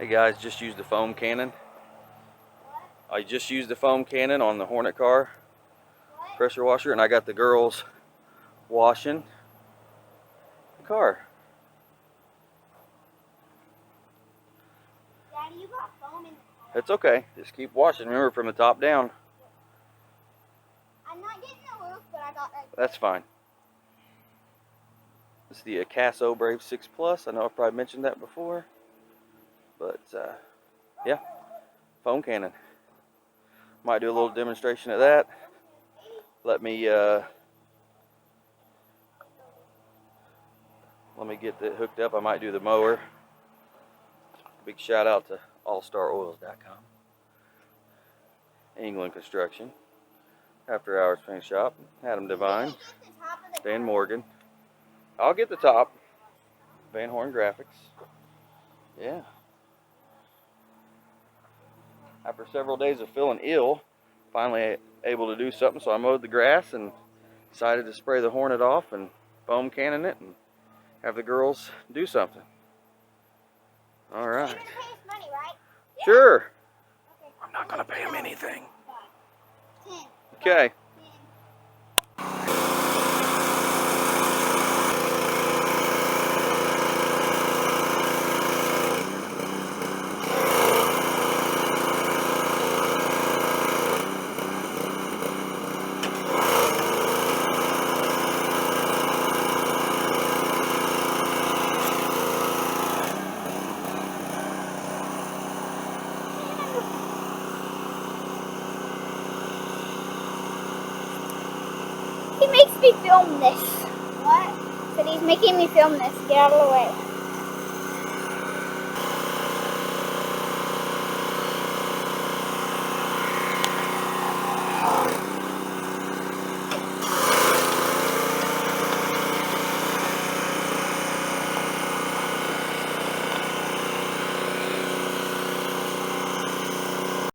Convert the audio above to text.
Hey guys, just used the foam cannon. I just used the foam cannon on the Hornet car pressure washer, and I got the girls washing the car. Daddy, you got foam in the car. It's okay. Just keep washing. Remember, from the top down. I'm not getting the roof, but I got right That's fine. It's the Acaso Brave 6 Plus. I know I've probably mentioned that before. But, yeah. Foam cannon. Might do a little demonstration of that. Let me get that hooked up. I might do the mower. Big shout out to allstaroils.com. England Construction. After Hours Paint Shop. Adam Devine. Dan Morgan. I'll get the top. Van Horn Graphics. Yeah. After several days of feeling ill, finally able to do something, so I mowed the grass and decided to spray the Hornet off and foam cannon it and have the girls do something. All right. You're gonna pay us money, right? Sure. Okay. I'm not gonna pay them anything. 10. Okay. He makes me film this. What? But he's making me film this. Get out of the way.